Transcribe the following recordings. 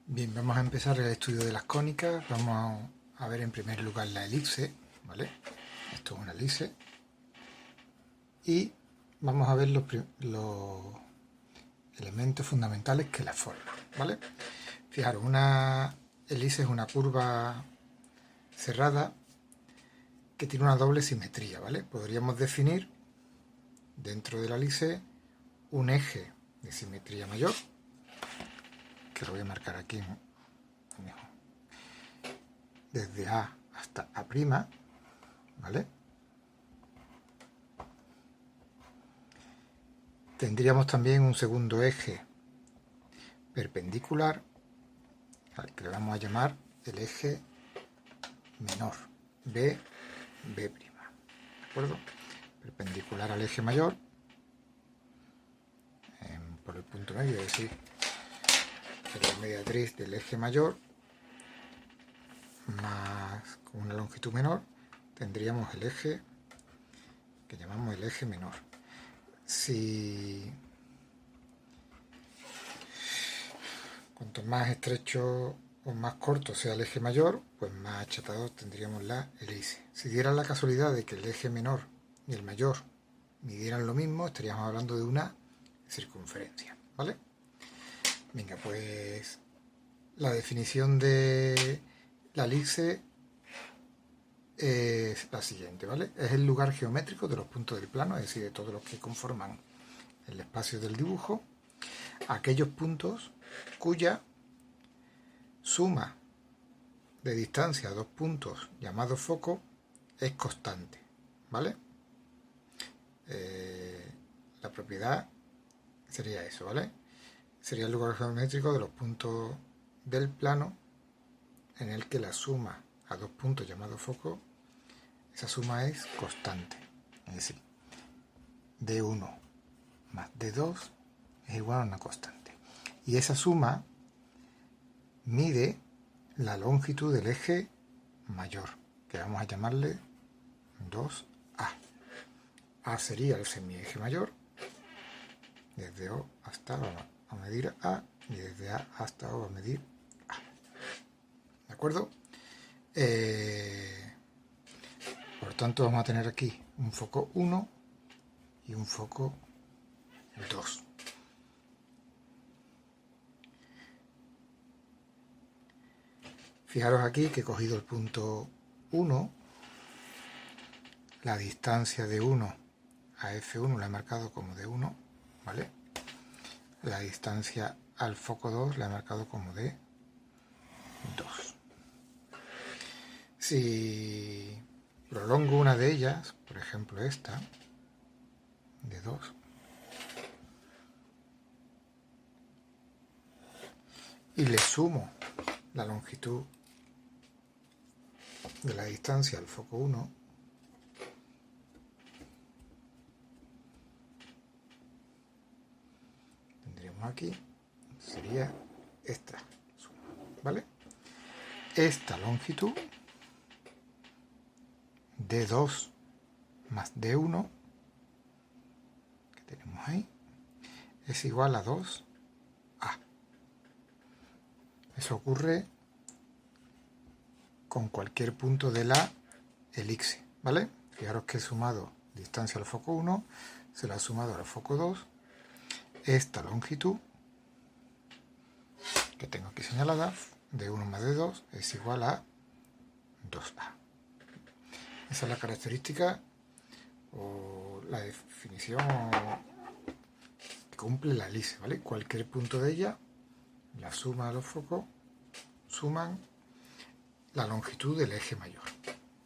Bien, vamos a empezar el estudio de las cónicas. Vamos a ver en primer lugar la elipse, ¿vale? Esto es una elipse. Y vamos a ver los elementos fundamentales que la forman, ¿vale? Fijaros, una elipse es una curva cerrada que tiene una doble simetría, ¿vale? Podríamos definir dentro de la elipse un eje de simetría mayor, que lo voy a marcar aquí desde A hasta A', ¿vale? Tendríamos también un segundo eje perpendicular, al que le vamos a llamar el eje menor, B', ¿de acuerdo? Perpendicular al eje mayor, por el punto medio, es decir, en la mediatriz del eje mayor, más con una longitud menor, tendríamos el eje que llamamos el eje menor. Si cuanto más estrecho o más corto sea el eje mayor, pues más achatado tendríamos la elipse. Si diera la casualidad de que el eje menor y el mayor midieran lo mismo, estaríamos hablando de una circunferencia, ¿vale? Venga, pues la definición de la elipse es la siguiente, ¿vale? Es el lugar geométrico de los puntos del plano, es decir, de todos los que conforman el espacio del dibujo, aquellos puntos cuya suma de distancia a dos puntos llamados foco es constante, ¿vale? La propiedad sería eso, ¿vale? Sería el lugar geométrico de los puntos del plano en el que la suma a dos puntos llamados foco, esa suma es constante, es decir, D1 más D2 es igual a una constante. Y esa suma mide la longitud del eje mayor, que vamos a llamarle 2A. A sería el semieje mayor, desde O hasta O a medir A, y desde A hasta O a medir A. ¿De acuerdo? Por tanto, vamos a tener aquí un foco 1 y un foco 2. Fijaros aquí que he cogido el punto 1, la distancia de 1 a F1 la he marcado como de 1, ¿vale? La distancia al foco 2 la he marcado como de 2. Si prolongo una de ellas, por ejemplo esta, de 2, y le sumo la longitud de la distancia al foco 1, tendríamos aquí, sería esta suma, ¿vale? Esta longitud, D2 más D1, que tenemos ahí, es igual a 2A. Eso ocurre con cualquier punto de la elipse, ¿vale? Fijaros que he sumado distancia al foco 1, se la he sumado al foco 2, esta longitud que tengo aquí señalada, de 1 más de 2, es igual a 2A. Esa es la característica o la definición que cumple la elipse, ¿vale? Cualquier punto de ella, la suma de los focos, suman la longitud del eje mayor,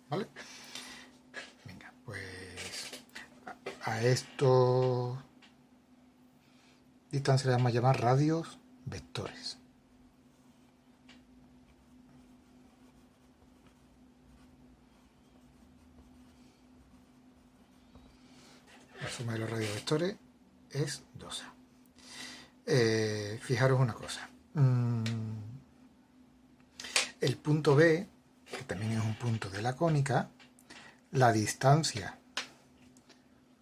¿vale? Venga, pues a esto distancia le vamos a llamar radios vectores. La suma de los radios vectores es 2A. Fijaros una cosa. El punto B, que también es un punto de la cónica, la distancia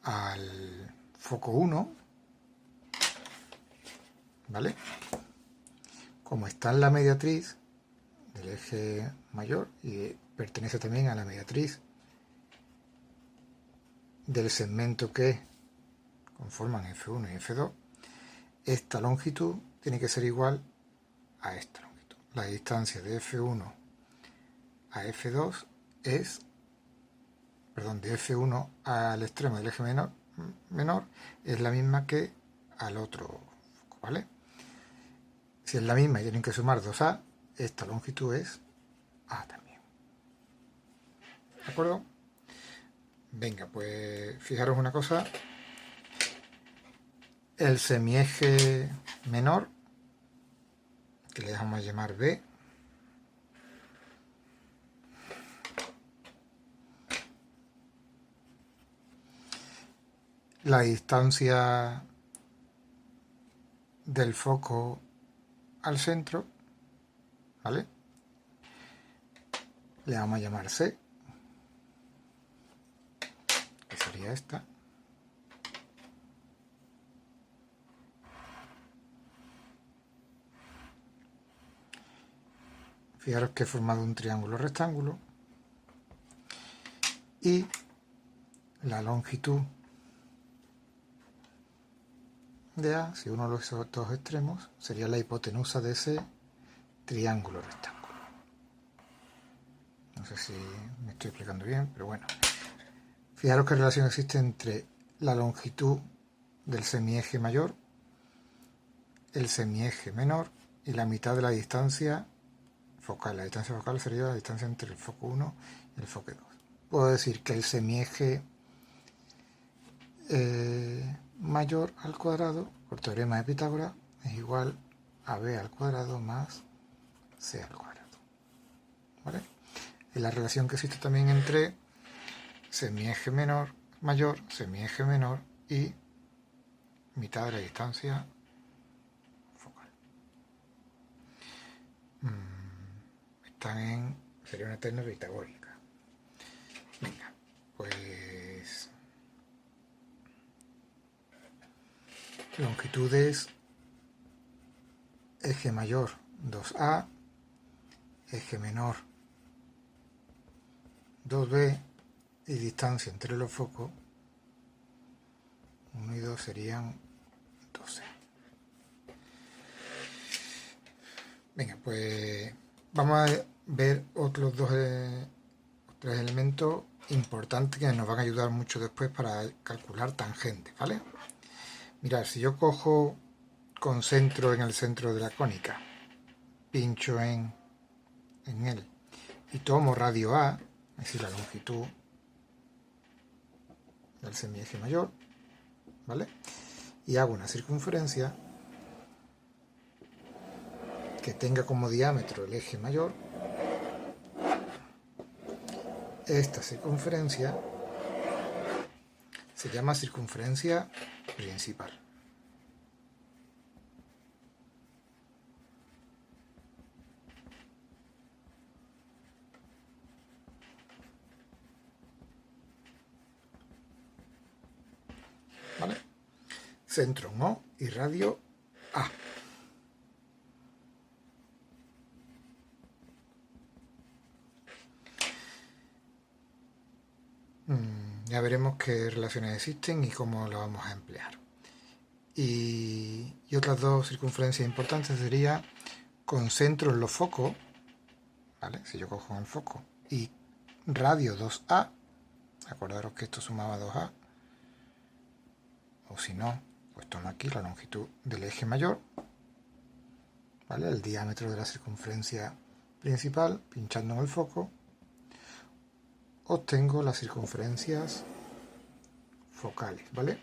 al foco 1, ¿vale? como está en la mediatriz del eje mayor y pertenece también a la mediatriz del segmento que conforman F1 y F2, esta longitud tiene que ser igual a esta longitud. La distancia de F1 a F2 es, perdón, de F1 al extremo del eje menor es la misma que al otro foco, ¿vale? Si es la misma y tienen que sumar 2A, esta longitud es A también. ¿De acuerdo? Venga, pues fijaros una cosa. El semieje menor, que le vamos a llamar B, la distancia del foco al centro, ¿vale? Le vamos a llamar C, que sería esta. Fijaros que he formado un triángulo rectángulo y la longitud de A, si uno de los dos extremos, sería la hipotenusa de ese triángulo rectángulo. No sé si me estoy explicando bien, pero bueno. Fijaros qué relación existe entre la longitud del semieje mayor, el semieje menor y la mitad de la distancia focal. La distancia focal sería la distancia entre el foco 1 y el foco 2. Puedo decir que el semieje mayor al cuadrado, por teorema de Pitágoras, es igual a b al cuadrado más c al cuadrado. ¿Vale? Es la relación que existe también entre semieje mayor, semieje menor y mitad de la distancia focal. Sería una terna pitagórica. Venga, pues longitudes eje mayor 2A, eje menor 2B y distancia entre los focos 1 y 2 serían 12. Venga, pues vamos a ver otros tres elementos importantes que nos van a ayudar mucho después para calcular tangentes, ¿vale? Mirad, si yo cojo, concentro en el centro de la cónica, pincho en él y tomo radio A, es decir, la longitud del semieje mayor, ¿vale? Y hago una circunferencia que tenga como diámetro el eje mayor. Esta circunferencia se llama circunferencia principal. ¿Vale? Centro en O y radio A. Ya veremos qué relaciones existen y cómo las vamos a emplear. Y otras dos circunferencias importantes sería concentro en los focos, ¿vale? Si yo cojo el foco y radio 2A, acordaros que esto sumaba 2A, o si no, pues tomo aquí la longitud del eje mayor, ¿vale? El diámetro de la circunferencia principal, pinchando en el foco, obtengo las circunferencias focales, ¿vale?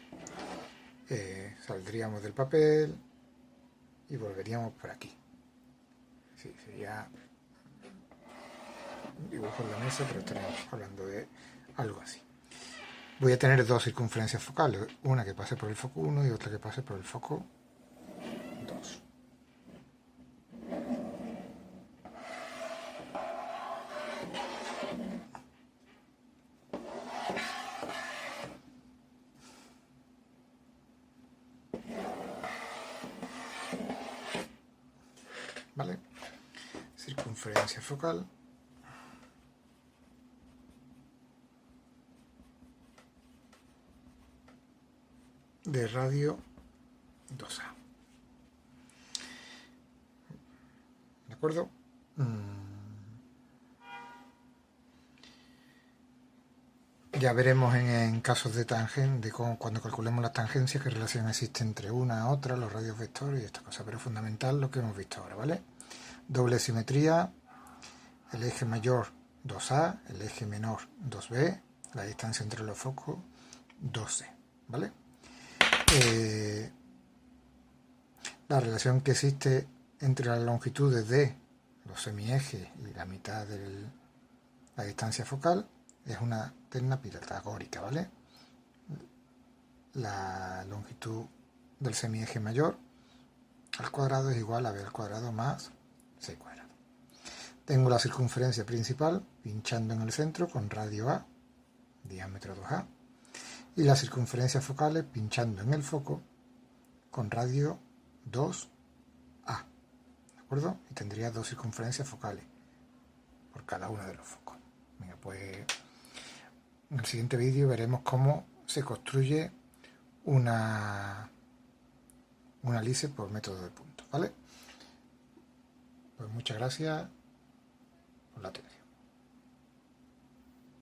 Saldríamos del papel y volveríamos por aquí. Sí, sería un dibujo en la mesa, pero estaremos hablando de algo así. Voy a tener dos circunferencias focales, una que pase por el foco 1 y otra que pase por el foco 2. ¿vale? Circunferencia focal de radio 2A. ¿De acuerdo? Ya veremos en casos de tangente, cuando calculemos las tangencias, qué relación existe entre una a otra, los radios vectores y estas cosas, pero es fundamental lo que hemos visto ahora, ¿vale? Doble simetría, el eje mayor 2A, el eje menor 2B, la distancia entre los focos 2C, ¿vale? La relación que existe entre las longitudes de los semiejes y la mitad de la distancia focal es una terna pitagórica, ¿vale? La longitud del semieje mayor al cuadrado es igual a b al cuadrado más c cuadrado. Tengo la circunferencia principal pinchando en el centro con radio A, diámetro 2A, y las circunferencias focales pinchando en el foco con radio 2A, ¿de acuerdo? Y tendría dos circunferencias focales por cada uno de los focos. Venga, pues en el siguiente vídeo veremos cómo se construye una LICE por método de puntos, ¿vale? Pues muchas gracias por la atención.